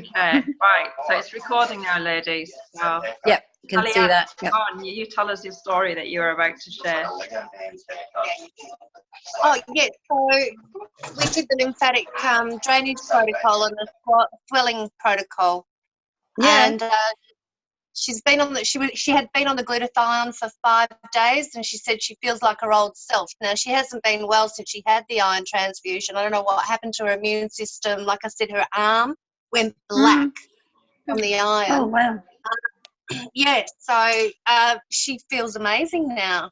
Okay, right. So it's recording now, ladies. So, yep, you can see that. Yep. On, you tell us your story that you were about to share. Oh, yeah. So we did the lymphatic drainage protocol and the swelling protocol. Yeah. And she's been on the, she had been on the glutathione for 5 days, and she said she feels like her old self. Now, she hasn't been well since she had the iron transfusion. I don't know what happened to her immune system. Like I said, her arm went black from the iron. Oh, wow. Yeah, so she feels amazing now.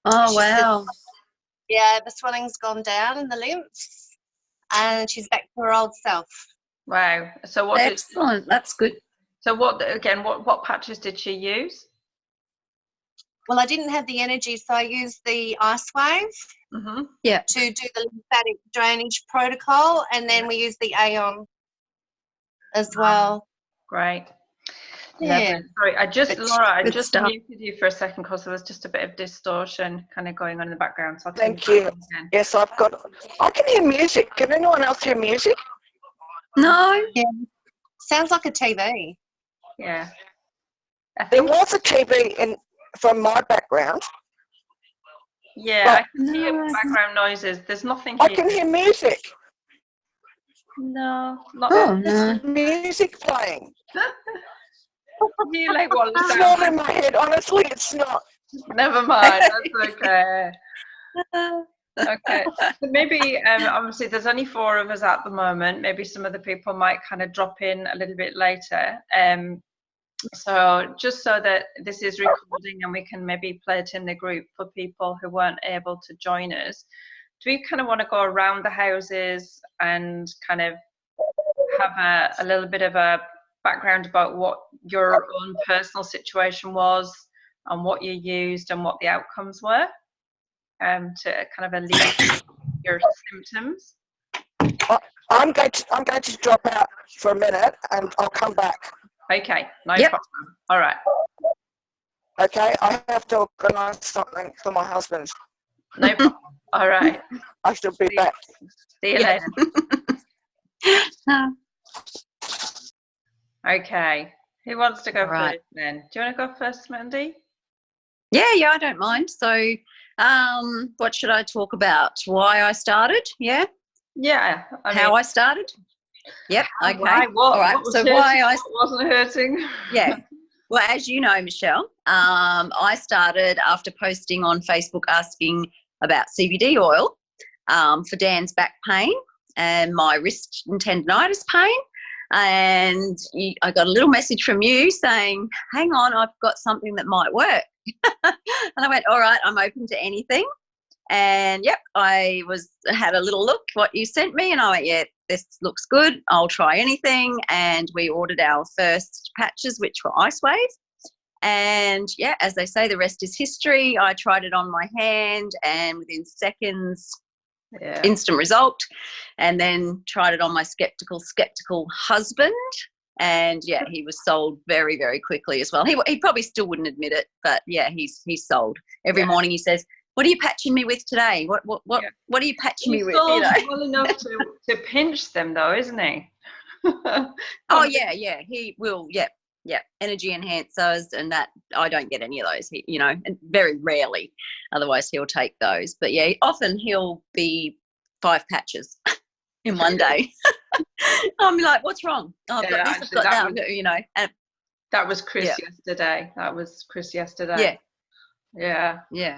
Oh, wow. Yeah, the swelling's gone down in the lymphs, and she's back to her old self. Wow. So what? Excellent. That's good. So what patches did she use? Well, I didn't have the energy, so I used the Lifewave to do the lymphatic drainage protocol, and then we used the Aeon as well. Great. Yeah. Sorry, Laura, I just muted you for a second because there was just a bit of distortion kind of going on in the background. So Thank you. Yes, I can hear music. Can anyone else hear music? No. Yeah. Sounds like a TV. Yeah. There was a TV from my background. Yeah, I can hear background noises. There's nothing here. I can hear music. No. There's music playing. It's not in my head. Honestly, it's not. Never mind. That's okay. Okay. So maybe, obviously, there's only 4 of us at the moment. Maybe some of the people might kind of drop in a little bit later. So just so that this is recording and we can maybe play it in the group for people who weren't able to join us, do we kind of want to go around the houses and kind of have a little bit of a background about what your own personal situation was and what you used and what the outcomes were, to kind of alleviate your symptoms? I'm going to drop out for a minute and I'll come back. Okay, no problem. All right. Okay, I have to organise something for my husband. No problem. All right. I shall be back. See you later. Okay. Who wants to go first then? Do you want to go first, Mandy? Yeah, I don't mind. So what should I talk about? Why I started? Yeah? Yeah. How I started? Yep. Okay. All right. So why I wasn't hurting? Yeah. Well, as you know, Michelle, I started after posting on Facebook asking about CBD oil for Dan's back pain and my wrist and tendonitis pain. And I got a little message from you saying, hang on, I've got something that might work. And I went, all right, I'm open to anything. And yep, I had a little look what you sent me, and I went, yeah, this looks good. I'll try anything. And we ordered our first patches, which were Lifewave. And yeah, as they say, the rest is history. I tried it on my hand, and within seconds, instant result. And then tried it on my skeptical husband. And yeah, he was sold very, very quickly as well. He probably still wouldn't admit it, but yeah, he's sold. Every morning he says, what are you patching me with today? What are you patching me with? He's well enough to pinch them though, isn't he? Oh yeah, he will. Yeah, energy enhancers, and that I don't get any of those. And very rarely. Otherwise, he'll take those. But yeah, often he'll be 5 patches in one day. I'm like, what's wrong? Oh, I've got this, I've got that. And that was Chris yesterday. Yeah.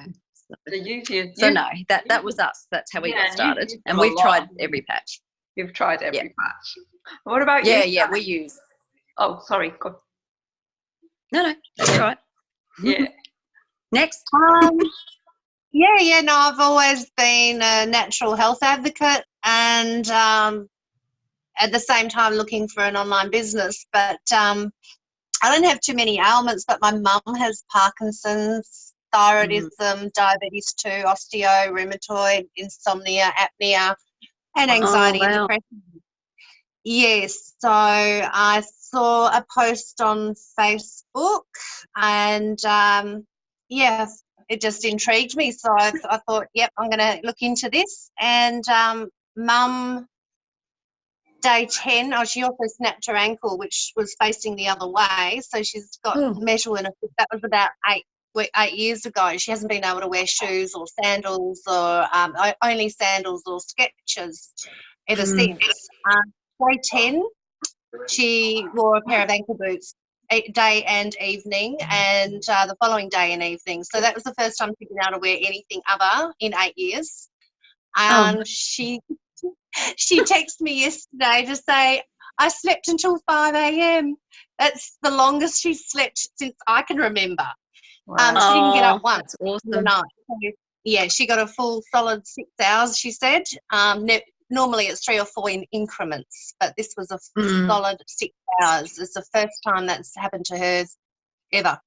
So no, that was us. That's how we got started, and we've tried every patch. You've tried every patch. What about you? Yeah, we use. Oh, sorry. Go. No, that's all right. Yeah. Next. No, I've always been a natural health advocate, and at the same time looking for an online business. But I don't have too many ailments, but my mum has Parkinson's, thyroidism, diabetes 2, osteo, rheumatoid, insomnia, apnea, and anxiety and depression. Yes, so I saw a post on Facebook, and it just intrigued me. So I thought, yep, I'm going to look into this. And Mum day 10, she also snapped her ankle, which was facing the other way. So she's got metal in it. That was about 8 years ago. She hasn't been able to wear shoes or sandals or only sandals or Skechers ever since. Day 10, she wore a pair of ankle boots day and evening, and the following day and evening. So that was the first time she'd been able to wear anything other in 8 years. She texted me yesterday to say, I slept until 5 a.m. That's the longest she's slept since I can remember. Wow. She didn't get up once That's in the awesome. night. So, yeah, she got a full solid 6 hours, she said. Normally it's 3 or 4 in increments, but this was a solid 6 hours. It's the first time that's happened to her ever.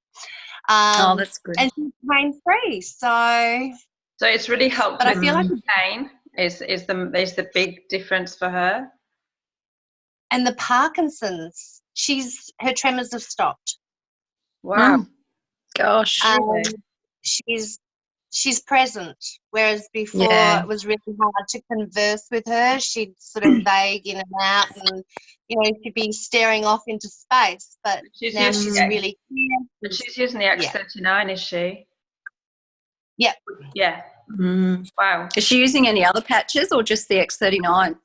That's good. And she's pain-free, so it's really helped. But I feel like pain is the big difference for her. And the Parkinson's, her tremors have stopped. Wow. Gosh. She's present, whereas before it was really hard to converse with her. She'd sort of vague in and out, and she'd be staring off into space. But now she's really clear. But she's using the X39, is she? Yeah. Yeah. Wow. Is she using any other patches or just the X39?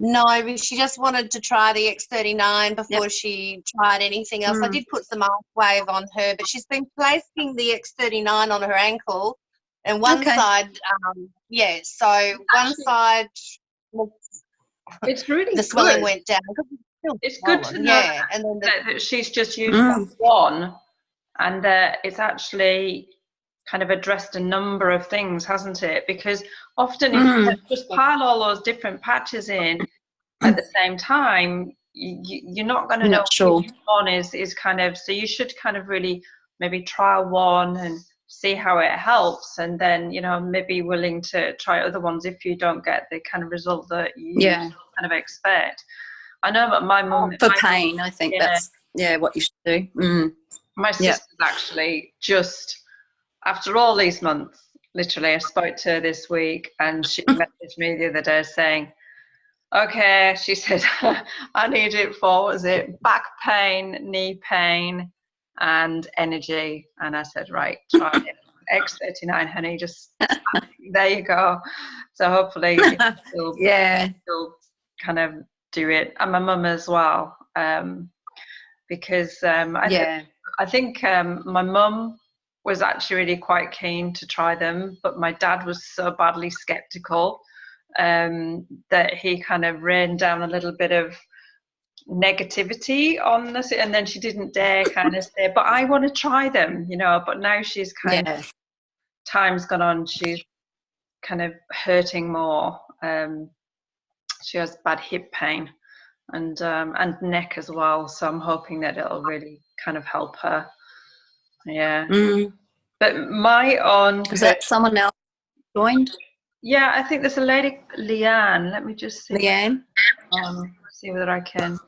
No, she just wanted to try the X39 before she tried anything else. I did put some Lifewave on her, but she's been placing the X39 on her ankle, and one side, so one side, it's really the swelling went down. It's good to know and then that she's just used one, and it's actually kind of addressed a number of things, hasn't it? Because often if you just pile all those different patches in at the same time, you're not going to know which one is kind of, so you should kind of really maybe trial one and see how it helps, and then maybe willing to try other ones if you don't get the kind of result that you kind of expect. I know that my mum for pain, I think that's what you should do. My sister's actually just after all these months, literally I spoke to her this week, and she messaged me the other day saying, okay, she said, I need it for, what was it, back pain, knee pain, and energy. And I said, right, try it. X39, honey, just there you go. So hopefully you'll kind of do it. And my mum as well, because I think my mum was actually really quite keen to try them, but my dad was so badly skeptical that he kind of rained down a little bit of negativity on this, and then she didn't dare kind of say, but I want to try them, but now she's kind of, time's gone on, she's kind of hurting more. She has bad hip pain and neck as well, so I'm hoping that it'll really kind of help her. But my own, is that someone else joined? I think there's a lady, Leanne. Let me just see. Leanne, see whether I can.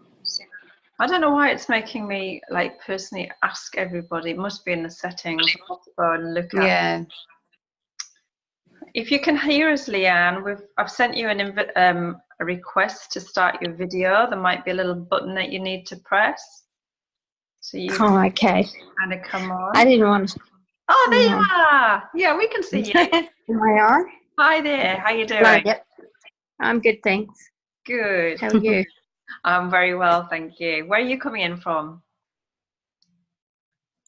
I don't know why it's making me like personally ask everybody. It must be in the settings. I'll have to go and look at. If you can hear us, Leanne, I've sent you a request to start your video. There might be a little button that you need to press. So you okay. Kind of come on. I didn't want to. Oh, there you are. Yeah, we can see you. Am I on? Hi there. How you doing? Yep. I'm good, thanks. Good. How are you? I'm very well, thank you. Where are you coming in from?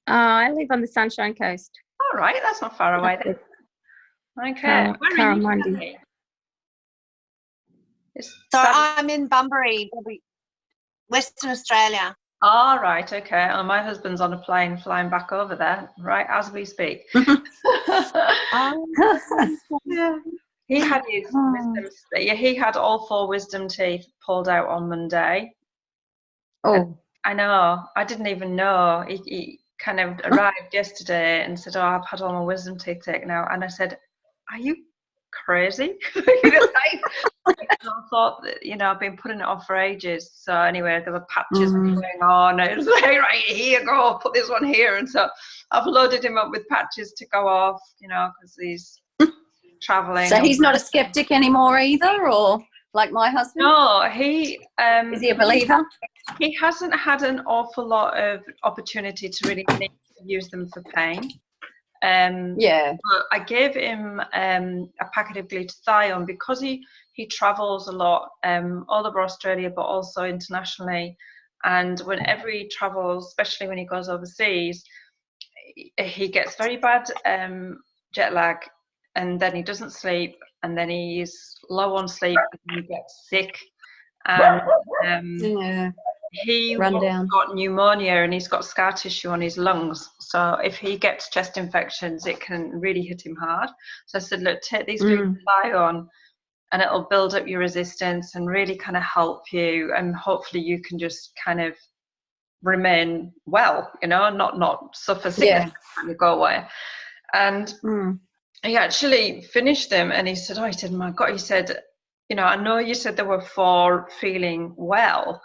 I live on the Sunshine Coast. All right, that's not far away then. Okay. Where are you? So I'm in Bunbury, Western Australia. All right, okay. Well, my husband's on a plane flying back over there, right as we speak. He had his wisdom. He had all 4 wisdom teeth pulled out on Monday. Oh, I know. I didn't even know. He kind of arrived yesterday and said, "Oh, I've had all my wisdom teeth taken out." And I said, "Are you crazy?" I thought that, I've been putting it off for ages. So anyway, there were patches going on. It was like, right, here you go, put this one here. And so I've loaded him up with patches to go off, because he's traveling. So he's not a skeptic anymore either, or? like my husband? No, he Is he a believer? he hasn't had an awful lot of opportunity to really use them for pain. Yeah. But I gave him a packet of glutathione because he travels a lot, all over Australia, but also internationally. And whenever he travels, especially when he goes overseas, he gets very bad jet lag, and then he doesn't sleep, and then he's low on sleep, and he gets sick. And Yeah. he Run down. got pneumonia, and he's got scar tissue on his lungs. So if he gets chest infections, it can really hit him hard. So I said, look, take these glutathione, and it'll build up your resistance and really kind of help you, and hopefully you can just kind of remain well, you know, not suffer sickness when you go away. And he actually finished them, and he said, my God, he said, you know, I know you said there were 4 feeling well,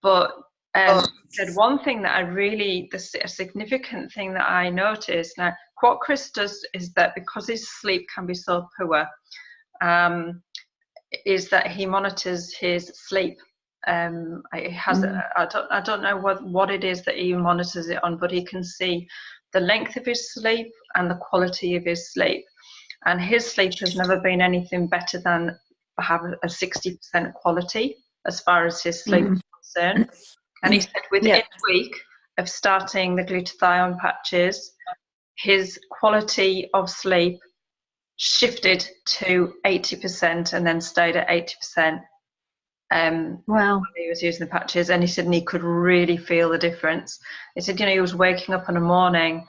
but he said one thing that a significant thing that I noticed. Now, what Chris does is that because his sleep can be so poor, is that he monitors his sleep. He has I don't know what it is that he monitors it on, but he can see the length of his sleep and the quality of his sleep. And his sleep has never been anything better than have a 60% quality as far as his sleep is concerned. And he said within a week of starting the glutathione patches, his quality of sleep shifted to 80% and then stayed at 80%. Wow. He was using the patches, and he said he could really feel the difference. He said, you know, he was waking up in the morning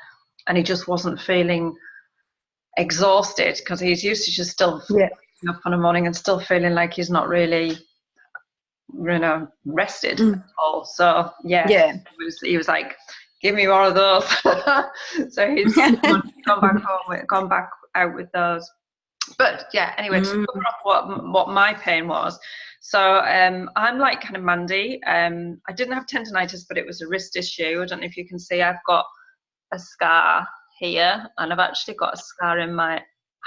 and he just wasn't feeling exhausted, because he's used to just still waking up in the morning and still feeling like he's not really, you know, rested at all. So he was like, give me more of those. So he's gone back out with those. But yeah, anyway, to cover off what my pain was. So I'm like kind of Mandy. I didn't have tendonitis, but it was a wrist issue. I don't know if you can see, I've got a scar here, and I've actually got a scar in my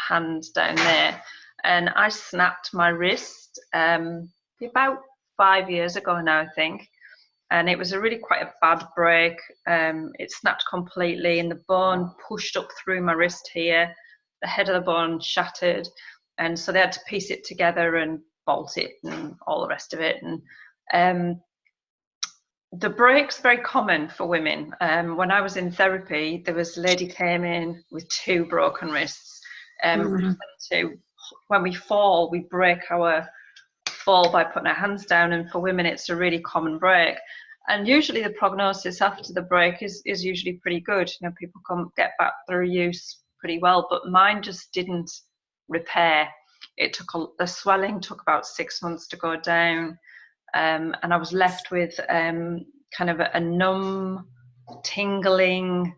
hand down there. And I snapped my wrist about 5 years ago now, I think. And it was quite a bad break. It snapped completely, and the bone pushed up through my wrist here. The head of the bone shattered, and so they had to piece it together and bolt it and all the rest of it. And the break's very common for women. When I was in therapy, there was a lady came in with 2 broken wrists. When we fall, we break our fall by putting our hands down, and for women it's a really common break. And usually the prognosis after the break is usually pretty good. You know, people get back through use pretty well, but mine just didn't repair. The swelling took about 6 months to go down, and I was left with kind of a numb, tingling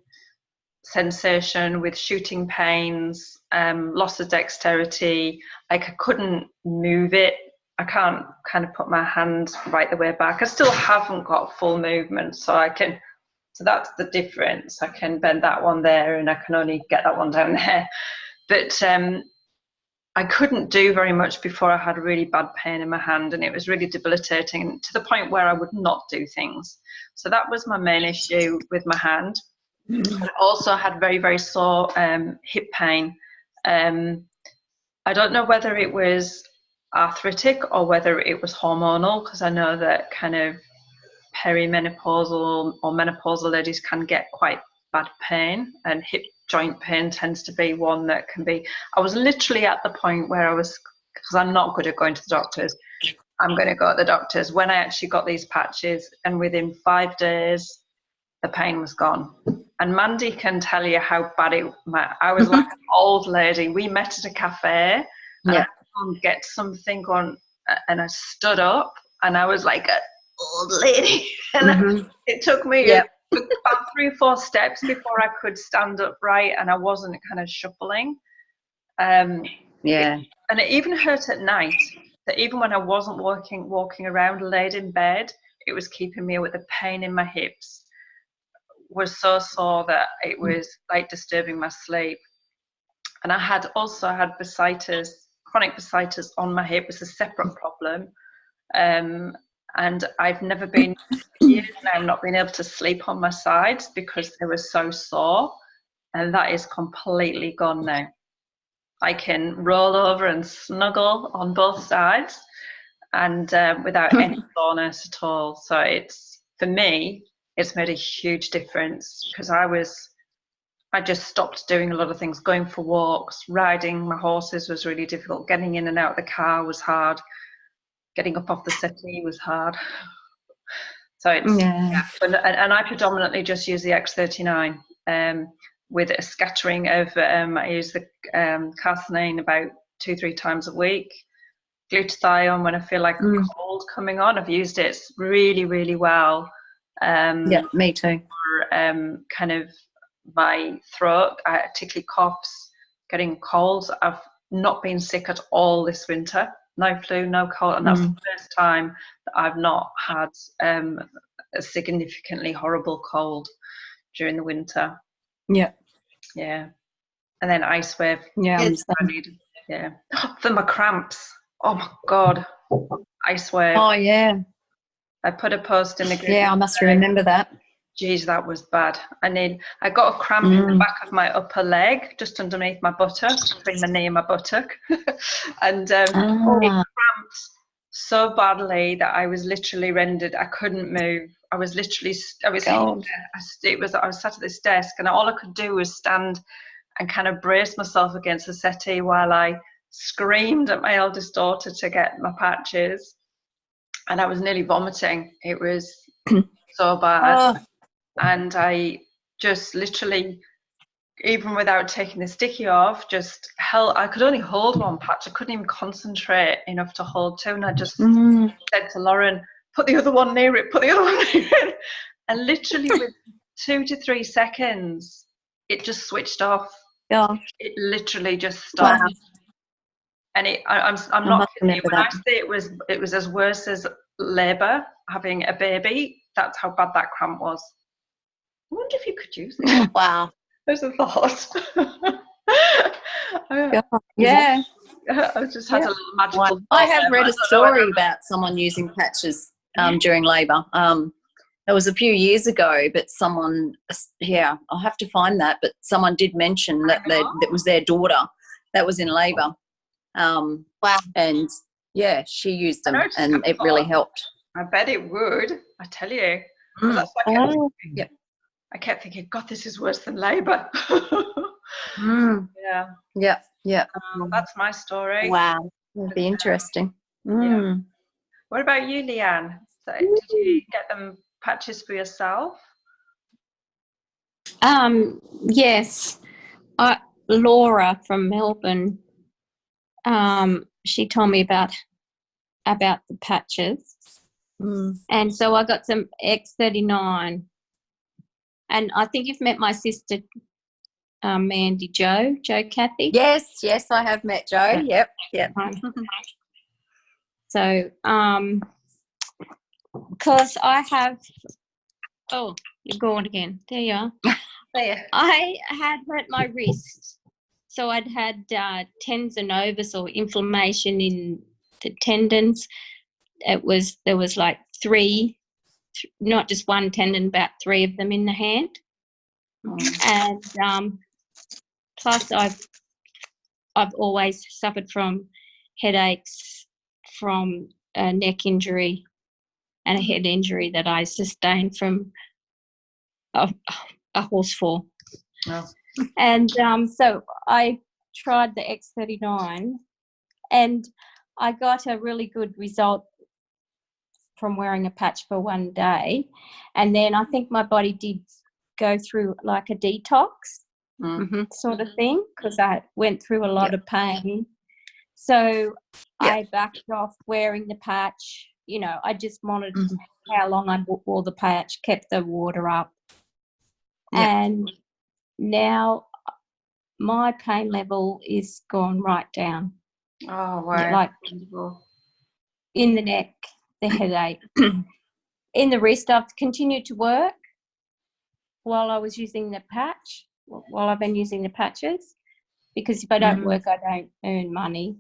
sensation with shooting pains, loss of dexterity. Like I couldn't move it. I can't kind of put my hand right the way back. I still haven't got full movement, so that's the difference. I can bend that one there, and I can only get that one down there. But I couldn't do very much before I had really bad pain in my hand, and it was really debilitating to the point where I would not do things. So that was my main issue with my hand. I also had very, very sore hip pain. I don't know whether it was arthritic or whether it was hormonal, because I know that kind of perimenopausal or menopausal ladies can get quite bad pain, and hip joint pain tends to be one that can be. I was literally at the point where because I'm not good at going to the doctors, I'm going to go to the doctors, when I actually got these patches, and within 5 days the pain was gone. And Mandy can tell you how bad I was like an old lady. We met at a cafe, and I get something on, and I stood up, and I was like an old lady. And it took me about 3 or 4 steps before I could stand upright, and I wasn't kind of shuffling. And it even hurt at night. That even when I wasn't walking around, laid in bed, it was keeping me with the pain in my hips. Was so sore that it was like disturbing my sleep. And I also had bursitis chronic bursitis on my hip was a separate problem. And I've never been, years now, not been able to sleep on my sides because they were so sore. And that is completely gone now. I can roll over and snuggle on both sides and without any soreness at all. So it's, for me, it's made a huge difference because I just stopped doing a lot of things. Going for walks, riding my horses was really difficult. Getting in and out of the car was hard. Getting up off the settee was hard. So it's, and I predominantly just use the X39 with a scattering of, I use the carcinine about 2-3 times a week. Glutathione when I feel like a cold coming on. I've used it. It's really, really well. Yeah, me too. For kind of my throat, particularly coughs, getting colds. I've not been sick at all this winter. No flu, no cold, and that's the first time that I've not had a significantly horrible cold during the winter. Yeah. Yeah. And then Icewave. Yeah. Yeah. For my cramps. Oh my God. Icewave. Oh, yeah. I put a post in the group. Yeah, I must remember that. Geez, that was bad. I got a cramp in the back of my upper leg, just underneath my buttock, between my knee and my buttock. And it cramped so badly that I was literally rendered, I couldn't move. I was sat at this desk and all I could do was stand and kind of brace myself against the settee while I screamed at my eldest daughter to get my patches. And I was nearly vomiting. It was so bad. And I just literally, even without taking the sticky off, just held, I could only hold one patch. I couldn't even concentrate enough to hold two. And I just said to Lauren, put the other one near it, put the other one near it. And literally with 2 to 3 seconds, it just switched off. Yeah. It literally just stopped. Wow. And I'm not kidding you. When I say it was as worse as labour, having a baby, that's how bad that cramp was. I wonder if you could use it. Wow. There's a thought. Yeah. I just had a little magical. I have read a story about someone using patches during labour. It was a few years ago, but someone, I'll have to find that, but someone did mention that that was their daughter that was in labour. Wow. And, yeah, she used them and it really helped. I bet it would, I tell you. That's what I kept thinking, God, this is worse than labour. Yeah. That's my story. Wow. It'll be interesting. Yeah. What about you, Leanne? So, did you get them patches for yourself? Yes. Laura from Melbourne, she told me about the patches. And so I got some X39. And I think you've met my sister, Mandy Jo Cathy. Yes, I have met Jo. Yep. So, because I have, you're gone again. There you are. There. I had hurt my wrist. So I'd had tendinosis or inflammation in the tendons. There was like 3, not just one tendon, about 3 of them in the hand. And plus I've always suffered from headaches from a neck injury and a head injury that I sustained from a horse fall. Oh. And so I tried the X39 and I got a really good result from wearing a patch for one day. And then I think my body did go through like a detox sort of thing because I went through a lot of pain. So I backed off wearing the patch. You know, I just monitored how long I wore the patch, kept the water up. And now my pain level is gone right down. Oh, wow. Like in the neck, the headache. In the wrist, I've continued to work while I was using the patch, while I've been using the patches, because if I don't work, I don't earn money.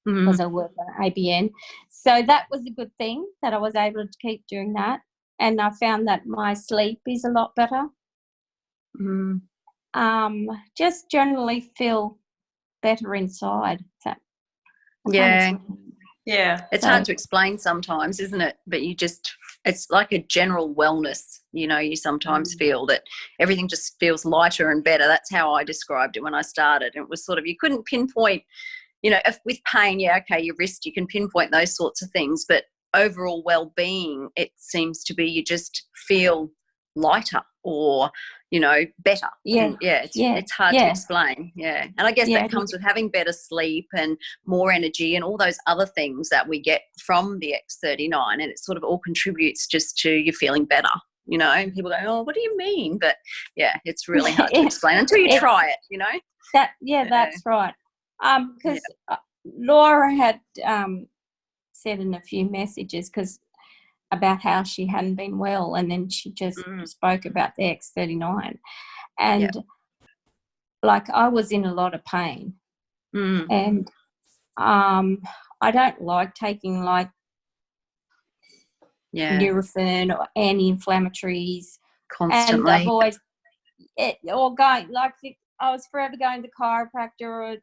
because I work on ABN. So that was a good thing that I was able to keep doing that. And I found that my sleep is a lot better. Just generally feel better inside. Yeah. It's So, hard to explain sometimes, isn't it? But it's like a general wellness, you sometimes feel that everything just feels lighter and better. That's how I described it when I started. It was sort of, you couldn't pinpoint, if with pain, your wrist, you can pinpoint those sorts of things, but overall well-being, it seems to be you just feel lighter or better. It's hard to explain. And I guess that comes with having better sleep and more energy and all those other things that we get from the X39, and it sort of all contributes just to you feeling better, and people go, oh, what do you mean? But it's really hard to explain until you try it, that's right. Because Laura had said in a few messages about how she hadn't been well, and then she just spoke about the X39, and like I was in a lot of pain, and I don't like taking like Nurofen or anti-inflammatories constantly, and I've always or going like I was forever going to the chiropractor or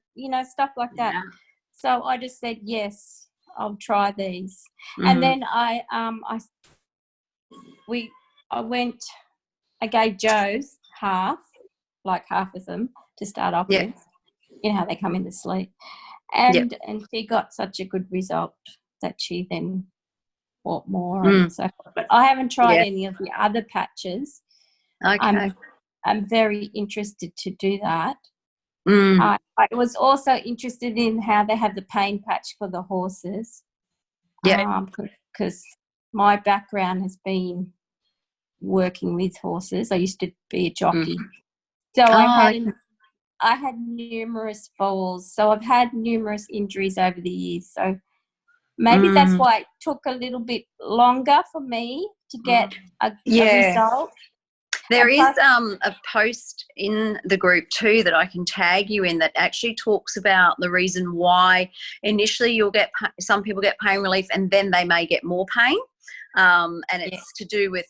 stuff like that. So I just said yes, I'll try these. And then I gave Joe's half of them to start off with. You know how they come in the sleep. And she got such a good result that she then bought more and so forth. But I haven't tried any of the other patches. Okay. I'm very interested to do that. I was also interested in how they have the pain patch for the horses. Because my background has been working with horses. I used to be a jockey. So I had numerous falls. So I've had numerous injuries over the years. So maybe that's why it took a little bit longer for me to get a result. There is a post in the group too that I can tag you in that actually talks about the reason why initially some people get pain relief and then they may get more pain. And it's to do with,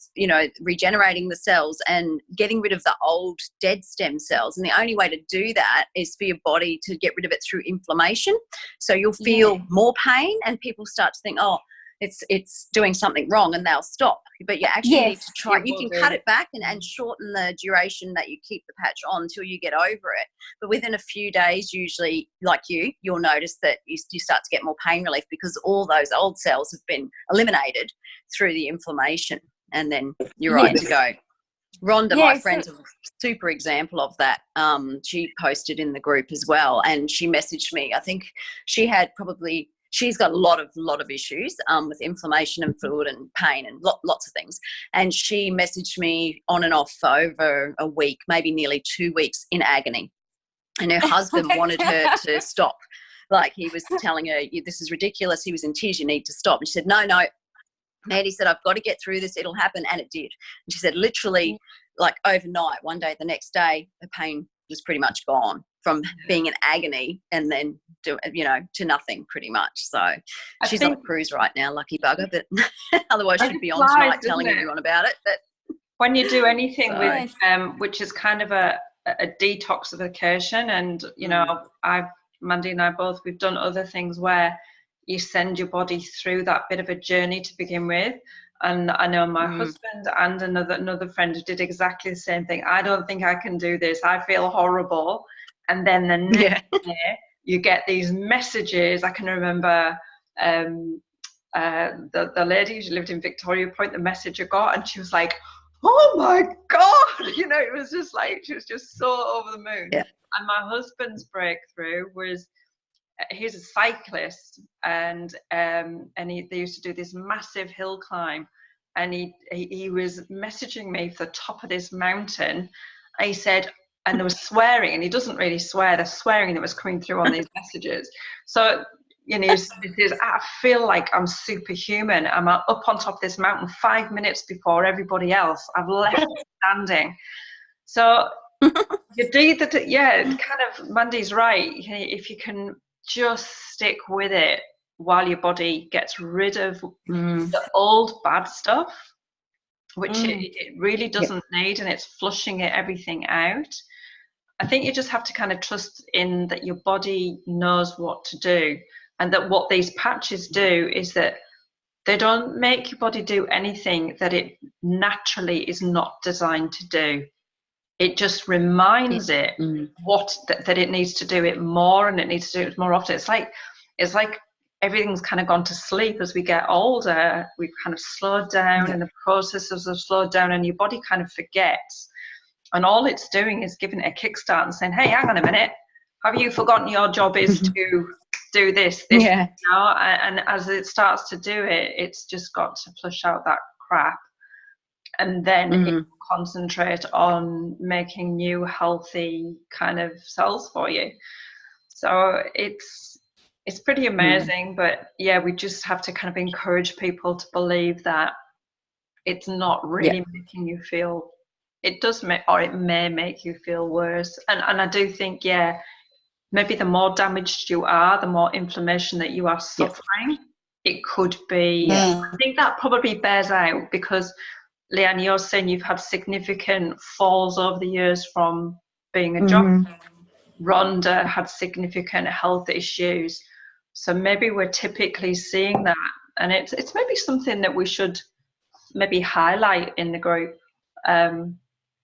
regenerating the cells and getting rid of the old dead stem cells. And the only way to do that is for your body to get rid of it through inflammation. So you'll feel more pain and people start to think, oh, it's doing something wrong, and they'll stop. But you actually need to try. You can cut it back and shorten the duration that you keep the patch on until you get over it. But within a few days, usually, like you'll notice that you start to get more pain relief because all those old cells have been eliminated through the inflammation, and then you're right to go. Rhonda, my friend's a super example of that. She posted in the group as well, and she messaged me. I think she's got a lot of issues with inflammation and fluid and pain and lots of things. And she messaged me on and off for over a week, maybe nearly 2 weeks, in agony. And her husband wanted her to stop. Like, he was telling her, this is ridiculous. He was in tears, you need to stop. And she said, no, Maddie said, I've got to get through this. It'll happen. And it did. And she said, literally, like overnight, one day, the next day, the pain was pretty much gone from being in agony and then to nothing pretty much. So she's on a cruise right now, lucky bugger, but otherwise she'd be on tonight telling everyone about it. But when you do anything with which is kind of a detoxification, and Mandy and I both, we've done other things where you send your body through that bit of a journey to begin with. And I know my husband and another friend did exactly the same thing. I don't think I can do this. I feel horrible. And then the next day, you get these messages. I can remember the lady who lived in Victoria Point, the message I got, and she was like, oh my God, it was just like, she was just so over the moon. Yeah. And my husband's breakthrough was, he's a cyclist, and they used to do this massive hill climb, and he was messaging me for the top of this mountain. He said, and there was swearing, and he doesn't really swear, the swearing that was coming through on these messages. So I feel like I'm superhuman. I'm up on top of this mountain 5 minutes before everybody else. I've left standing. So you do that. Yeah, kind of, Mandy's right. If you can just stick with it while your body gets rid of the old bad stuff, which it really doesn't need, and it's flushing everything out. I think you just have to kind of trust in that your body knows what to do, and that what these patches do is that they don't make your body do anything that it naturally is not designed to do. It just reminds it that it needs to do it more, and it needs to do it more often. It's like everything's kind of gone to sleep as we get older. We've kind of slowed down, and the processes have slowed down, and your body kind of forgets. And all it's doing is giving it a kickstart and saying, hey, hang on a minute, have you forgotten your job is to do this, you know? And as it starts to do it, it's just got to flush out that crap, and then it will concentrate on making new healthy kind of cells for you. So it's pretty amazing. But yeah, we just have to kind of encourage people to believe that it's not really making you feel, it does make, or it may make you feel worse. And I do think, maybe the more damaged you are, the more inflammation that you are suffering, it could be. I think that probably bears out because, Leanne, you're saying you've had significant falls over the years from being a jock. Rhonda had significant health issues. So maybe we're typically seeing that. And it's maybe something that we should maybe highlight in the group.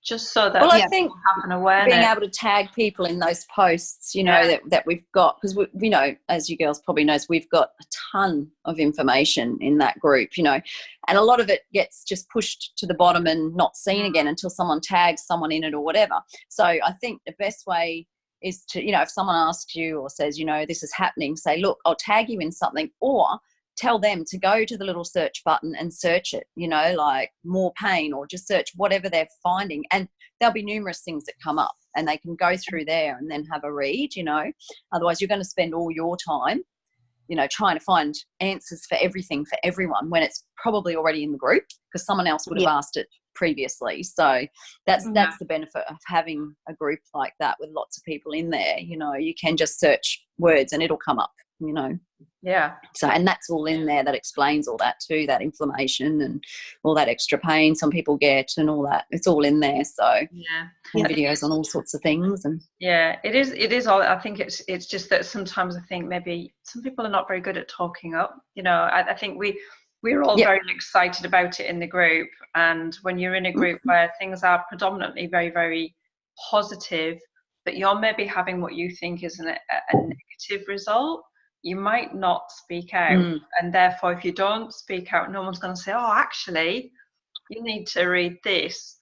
Just so that I think have an awareness. Being able to tag people in those posts, you know, that we've got, because we know, as you girls probably knows, we've got a ton of information in that group, you know, and a lot of it gets just pushed to the bottom and not seen again until someone tags someone in it or whatever. So I think the best way is to, you know, if someone asks you or says, you know, this is happening, say, look, I'll tag you in something, or tell them to go to the little search button and search it, you know, like more pain, or just search whatever they're finding. And there'll be numerous things that come up, and they can go through there and then have a read, you know. Otherwise, you're going to spend all your time, you know, trying to find answers for everything for everyone when it's probably already in the group because someone else would have asked it previously. So that's the benefit of having a group like that with lots of people in there. You know, you can just search words and it'll come up, you know. So, and that's all in there that explains all that too, that inflammation and all that extra pain some people get and all that. It's all in there. So videos on all sorts of things. And it is all. I think it's just that sometimes I think maybe some people are not very good at talking up, you know. I think we're all very excited about it in the group, and when you're in a group where things are predominantly very, very positive, but you're maybe having what you think is a negative result, you might not speak out. And therefore, if you don't speak out, no one's going to say, oh, actually, you need to read this.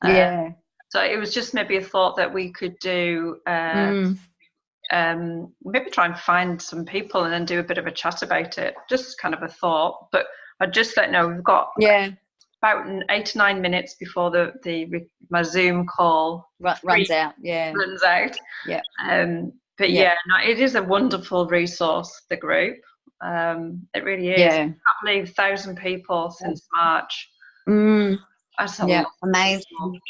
So it was just maybe a thought that we could do, maybe try and find some people and then do a bit of a chat about it. Just kind of a thought. But I'd just let you know, we've got about 8 to 9 minutes before my Zoom call runs out. But no, it is a wonderful resource, the group. It really is. I can't believe 1,000 people since March. That's amazing.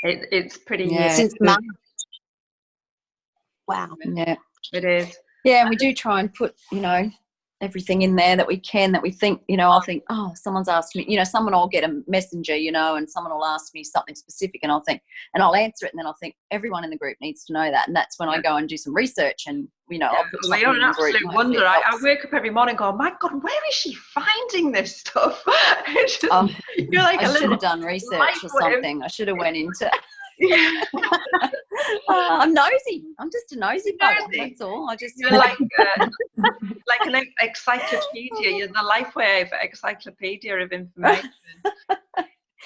It's pretty since March. Wow. It is. And we do try and put, you know, everything in there that we can, that we think, you know, I'll think, oh, someone's asked me, you know, someone will get a messenger, you know, and someone will ask me something specific, and I'll think, and I'll answer it, and then I'll think everyone in the group needs to know that, and that's when I go and do some research, and you know, I'll put something in the group. Absolute wonder. I wake up every morning and go, oh my God, where is she finding this stuff? You're like, I should have done research or something. I should have went into I'm nosy. I'm just a nosy bugger. That's all. You're like an encyclopedia. You're the Lifewave encyclopedia of information.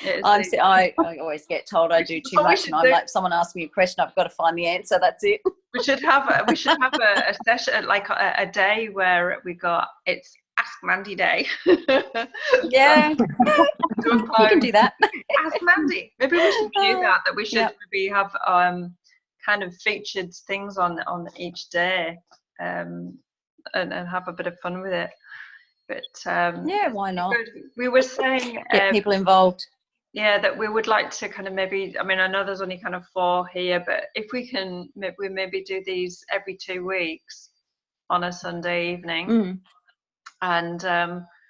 I always get told I do too much, and I'm like, someone asks me a question, I've got to find the answer. That's it. We should have a session, like a day where we got, it's Ask Mandy Day. You can do that. Ask Mandy. Maybe we should do that. That we should maybe have kind of featured things on each day, and have a bit of fun with it. But why not? We were saying get people involved. yeah, that we would like to kind of maybe, I mean, I know there's only kind of 4 here, but if we can maybe do these every 2 weeks on a Sunday evening. And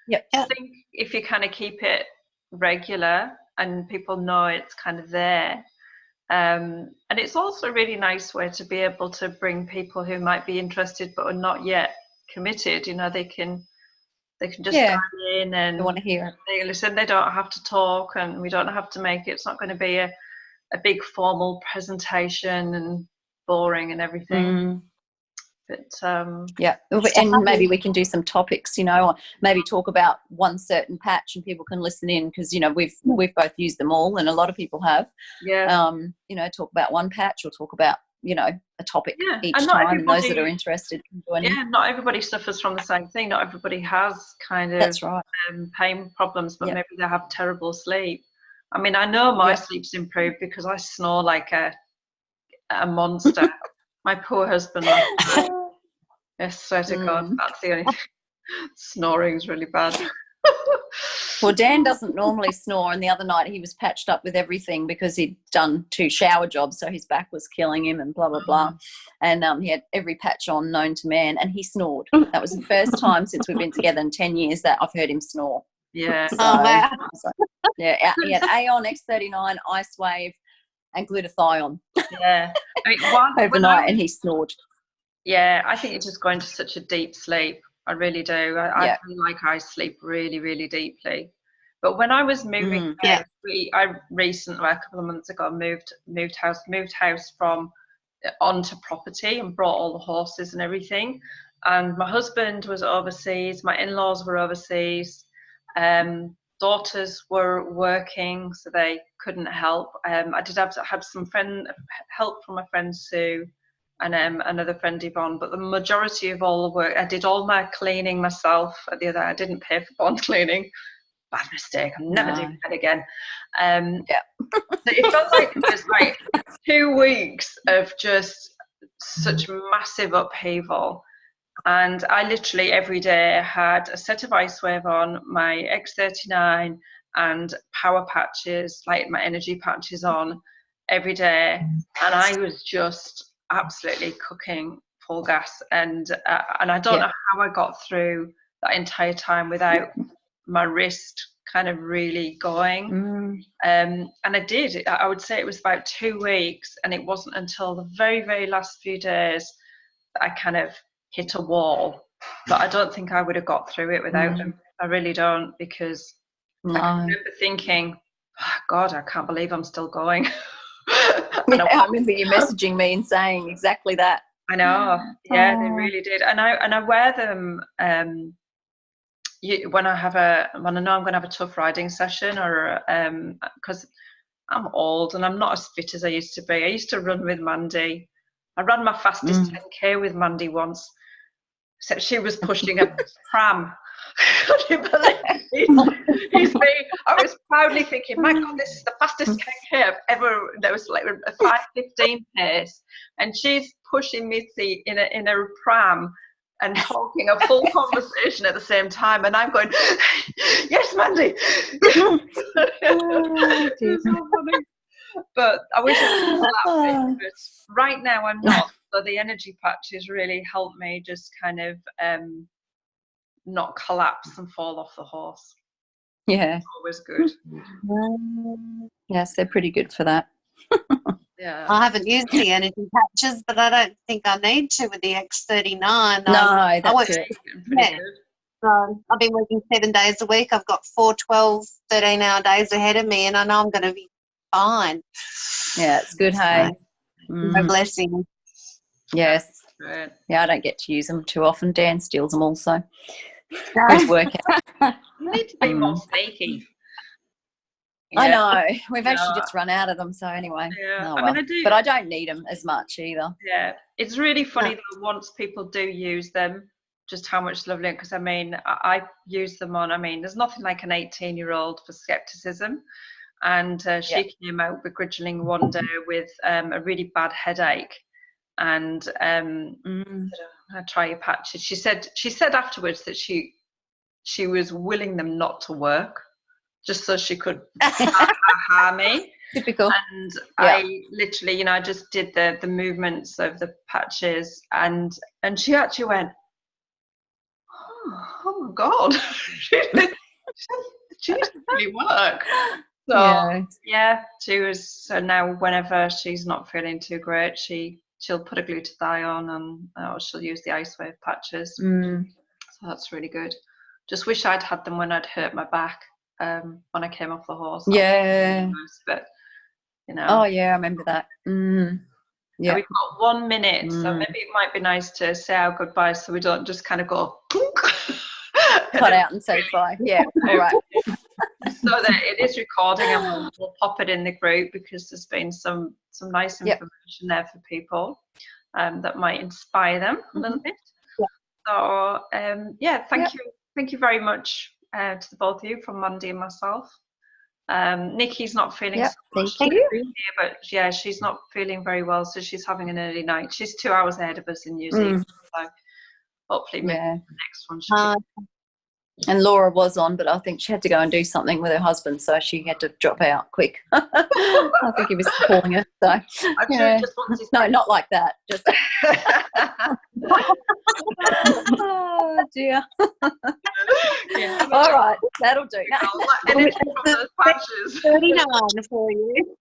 Yep. I think if you kind of keep it regular and people know it's kind of there, and it's also a really nice way to be able to bring people who might be interested but are not yet committed. You know, they can just dive in and I want to hear it. they listen. They don't have to talk, and we don't have to make it. It's not going to be a big formal presentation and boring and everything. But yeah, and maybe we can do some topics, you know, or maybe talk about one certain patch and people can listen in, because, you know, we've both used them all and a lot of people have. Yeah. You know, talk about one patch or talk about, you know, a topic each and time, and those that are interested can join in. Yeah, not everybody suffers from the same thing. Not everybody has kind of That's right. pain problems, but maybe they have terrible sleep. I mean, I know my sleep's improved because I snore like a monster. My poor husband. I swear to God, that's the only thing. Snoring's really bad. Well, Dan doesn't normally snore, and the other night he was patched up with everything because he'd done 2 shower jobs, so his back was killing him and blah, blah, blah. And he had every patch on known to man, and he snored. That was the first time since we've been together in 10 years that I've heard him snore. Yeah. So, yeah, he had Aeon, X39, Icewave, and glutathione. Yeah. I mean, overnight, and he snored. Yeah, I think it's just going to such a deep sleep. I really do. I feel like I sleep really, really deeply. But when I was moving, I recently, a couple of months ago, moved house from onto property and brought all the horses and everything. And my husband was overseas. My in-laws were overseas. Daughters were working, so they couldn't help. I did have some help from my friend Sue and another friend Yvonne, but the majority of all the work, I did all my cleaning myself. I didn't pay for bond cleaning. Bad mistake. I'm never doing that again. So it felt like it was like 2 weeks of just such massive upheaval. And I literally every day had a set of Icewave on, my X39 and power patches, like my energy patches on every day. And I was just absolutely cooking full gas. And I don't know how I got through that entire time without my wrist kind of really going. And I did. I would say it was about 2 weeks. And it wasn't until the very, very last few days that I kind of hit a wall, but I don't think I would have got through it without them. I really don't, because I remember thinking, oh, God, I can't believe I'm still going. I remember you messaging me and saying exactly that. I know, they really did. And I wear them when I know I'm going to have a tough riding session, or because I'm old and I'm not as fit as I used to be. I used to run with Mandy. I ran my fastest 10K with Mandy once. Except she was pushing a pram. Could you believe I was proudly thinking, my God, this is the fastest 10K I've ever. There was like a 5:15 pace, and she's pushing Missy in a pram and talking a full conversation at the same time, and I'm going, yes, Mandy. It's so funny. But I wish I was that fit. But right now I'm not. So the energy patches really helped me just kind of not collapse and fall off the horse. Yeah. It's always good. Yes, they're pretty good for that. Yeah. I haven't used the energy patches, but I don't think I need to with the X39. No, that's it. Pretty good. So I've been working 7 days a week. I've got 4 12, 13-hour days ahead of me, and I know I'm going to be fine. Yeah, it's good, hey? A blessing. Yes. Right. Yeah, I don't get to use them too often. Dan steals them also. His workout. You need to be more sneaky. Yeah. I know. We've actually just run out of them, so anyway. Yeah. Oh, well. I mean, I do. But I don't need them as much either. Yeah. It's really funny though, once people do use them, just how much lovely, because I mean, I use them on, I mean, there's nothing like an 18-year-old for skepticism. And she came out begrudgingly one day with a really bad headache. And I try your patches. She said afterwards that she was willing them not to work, just so she could have hammy. Typical. And I literally, you know, I just did the movements of the patches, and she actually went, oh my God, she didn't really work. So yeah, she was. So now whenever she's not feeling too great, she'll put a glutathione on, or she'll use the Lifewave patches. So that's really good. Just wish I'd had them when I'd hurt my back when I came off the horse. Yeah. But you know. Oh yeah, I remember that. Yeah. We've got 1 minute, so maybe it might be nice to say our goodbyes so we don't just kind of go cut out and say bye. Yeah. All right. So that it is recording, and we'll pop it in the group, because there's been some nice information there for people that might inspire them a little bit. So thank you very much to the both of you, from Mandy and myself. Nikki's not feeling so much here, but yeah, she's not feeling very well, so she's having an early night. She's 2 hours ahead of us in New Zealand, so hopefully maybe the next one should be. And Laura was on, but I think she had to go and do something with her husband, so she had to drop out quick. I think he was calling her. So no, not like that. Just oh dear. All right, that'll do. Energy from those patches. 39 for you.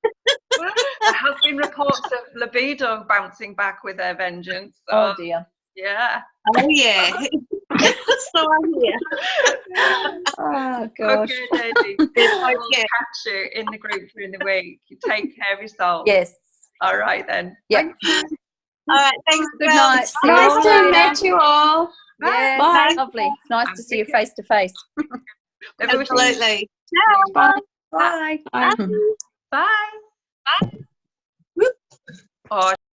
There has been reports of libido bouncing back with their vengeance. So, oh dear. Yeah. Oh yeah. So I'm here. Oh gosh. Okay, Daisy. We'll catch you in the group during the week. You take care of yourself. Yes. All right then. Yeah. All right. Thanks. Good night. Nice to meet you all. Yeah. Bye. Lovely. It's nice to see you face to face. Absolutely. Bye. Bye. Bye. Bye. Oh,